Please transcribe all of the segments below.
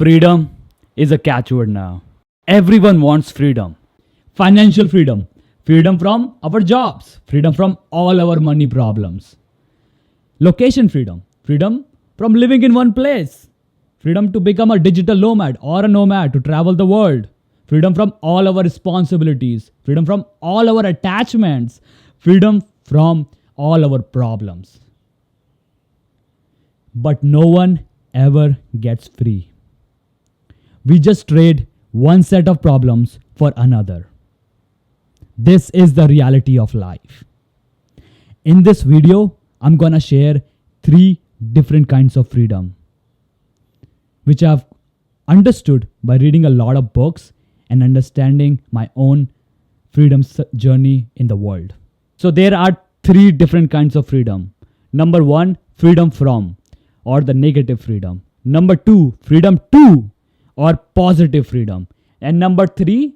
Freedom is a catchword now. Everyone wants freedom. Financial freedom, freedom from our jobs, freedom from all our money problems. Location freedom, freedom from living in one place, freedom to become a digital nomad or a nomad to travel the world, freedom from all our responsibilities, freedom from all our attachments, freedom from all our problems. But no one ever gets free. We just trade one set of problems for another. This is the reality of life. In this video, I'm gonna share 3 different kinds of freedom, which I've understood by reading a lot of books and understanding my own freedom journey in the world. So there are 3 different kinds of freedom. Number 1, freedom from, or the negative freedom. Number 2, freedom to, or positive freedom. And number 3,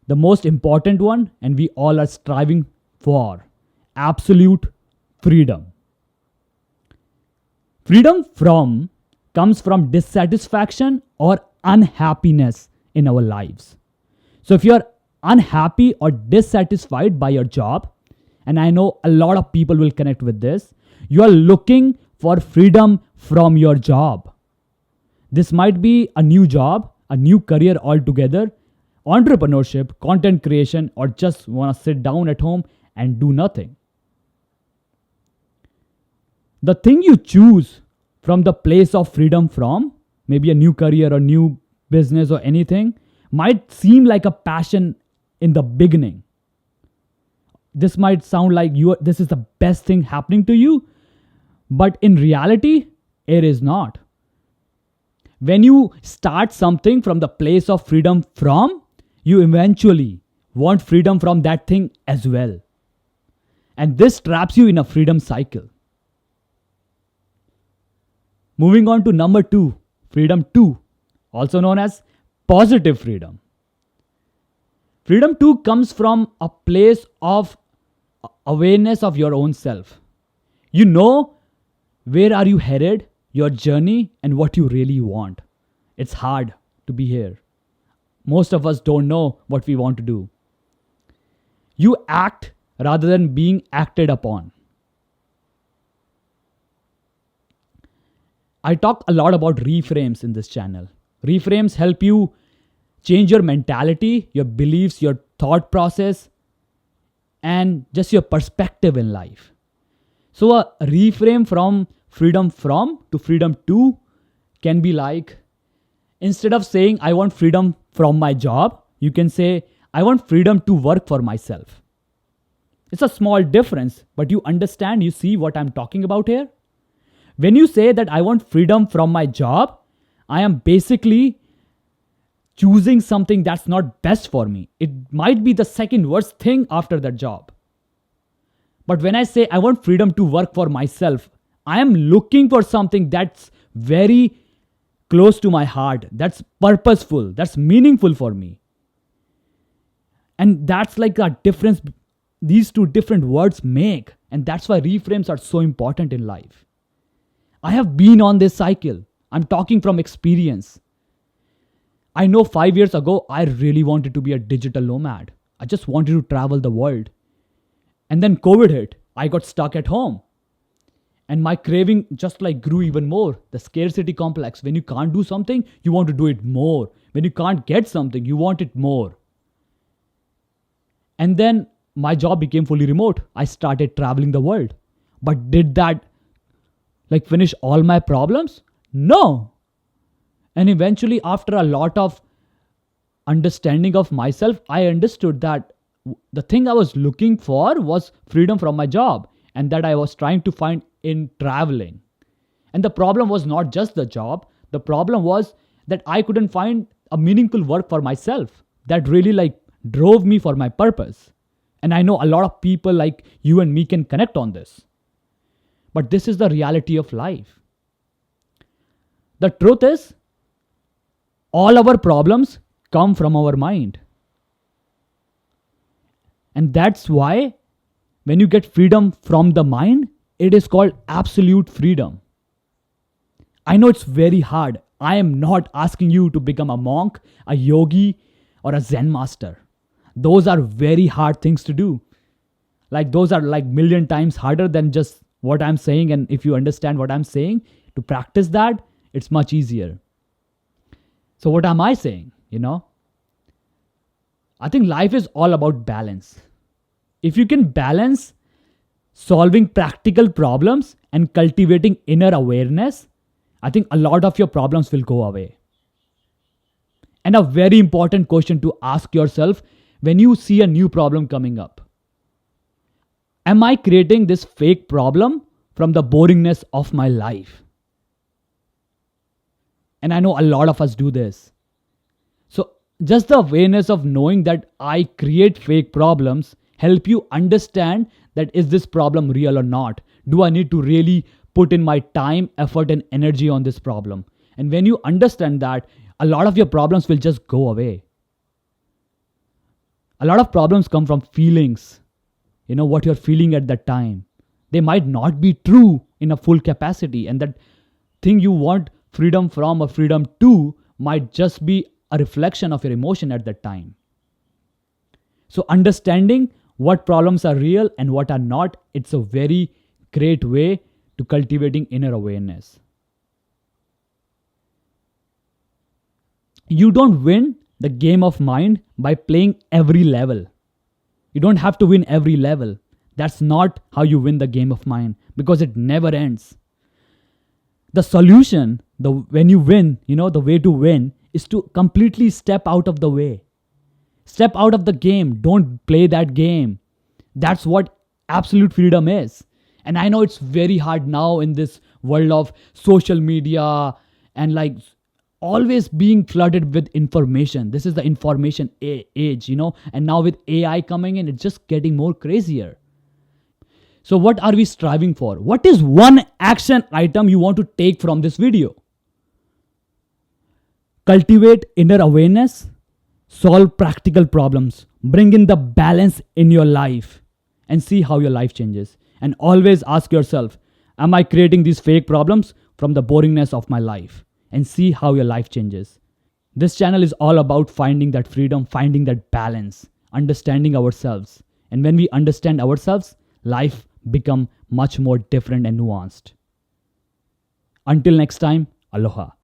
the most important one, and we all are striving for, absolute freedom. Freedom from comes from dissatisfaction or unhappiness in our lives. So if you're unhappy or dissatisfied by your job, and I know a lot of people will connect with this, you are looking for freedom from your job. This might be a new job, a new career altogether, entrepreneurship, content creation, or just want to sit down at home and do nothing. The thing you choose from the place of freedom from, maybe a new career or new business or anything, might seem like a passion in the beginning. This might sound like this is the best thing happening to you, but in reality, it is not. When you start something from the place of freedom from, you eventually want freedom from that thing as well. And this traps you in a freedom cycle. Moving on to number 2, freedom to, also known as positive freedom. Freedom to comes from a place of awareness of your own self. You know where are you headed, your journey, and what you really want. It's hard to be here. Most of us don't know what we want to do. You act rather than being acted upon. I talk a lot about reframes in this channel. Reframes help you change your mentality, your beliefs, your thought process, and just your perspective in life. So a reframe from freedom from to freedom to can be like, instead of saying I want freedom from my job, you can say I want freedom to work for myself. It's a small difference, but you understand, you see what I'm talking about here? When you say that I want freedom from my job, I am basically choosing something that's not best for me. It might be the second worst thing after that job. But when I say I want freedom to work for myself, I am looking for something that's very close to my heart, that's purposeful, that's meaningful for me. And that's like a difference these 2 different words make. And that's why reframes are so important in life. I have been on this cycle. I'm talking from experience. I know 5 years ago, I really wanted to be a digital nomad. I just wanted to travel the world. And then COVID hit. I got stuck at home. And my craving just like grew even more. The scarcity complex. When you can't do something, you want to do it more. When you can't get something, you want it more. And then my job became fully remote. I started traveling the world. But did that finish all my problems? No. And eventually, after a lot of understanding of myself, I understood that the thing I was looking for was freedom from my job, and that I was trying to find in traveling. And the problem was not just the job. The problem was that I couldn't find a meaningful work for myself that really drove me for my purpose. And I know a lot of people like you and me can connect on this. But this is the reality of life. The truth is, all our problems come from our mind. And that's why when you get freedom from the mind, it is called absolute freedom. I know it's very hard. I am not asking you to become a monk, a yogi, or a Zen master. Those are very hard things to do. Like those are like million times harder than just what I'm saying. And if you understand what I'm saying, to practice that, it's much easier. So what am I saying? I think life is all about balance. If you can balance solving practical problems and cultivating inner awareness, I think a lot of your problems will go away. And a very important question to ask yourself when you see a new problem coming up: am I creating this fake problem from the boringness of my life? And I know a lot of us do this. So just the awareness of knowing that I create fake problems help you understand that is this problem real or not? Do I need to really put in my time, effort, and energy on this problem? And when you understand that, a lot of your problems will just go away. A lot of problems come from feelings, what you're feeling at that time. They might not be true in a full capacity, and that thing you want freedom from or freedom to might just be a reflection of your emotion at that time. So understanding what problems are real and what are not, it's a very great way to cultivating inner awareness. You don't win the game of mind by playing every level. You don't have to win every level. That's not how you win the game of mind, because it never ends. The solution, when you win, the way to win is to completely step out of the way. Step out of the game. Don't play that game. That's what absolute freedom is. And I know it's very hard now in this world of social media and like always being flooded with information. This is the information age, and now with AI coming in, it's just getting more crazier. So what are we striving for? What is one action item you want to take from this video? Cultivate inner awareness, solve practical problems, bring in the balance in your life, and see how your life changes. And always ask yourself, am I creating these fake problems from the boringness of my life? And see how your life changes. This channel is all about finding that freedom, finding that balance, understanding ourselves. And when we understand ourselves, life becomes much more different and nuanced. Until next time, aloha.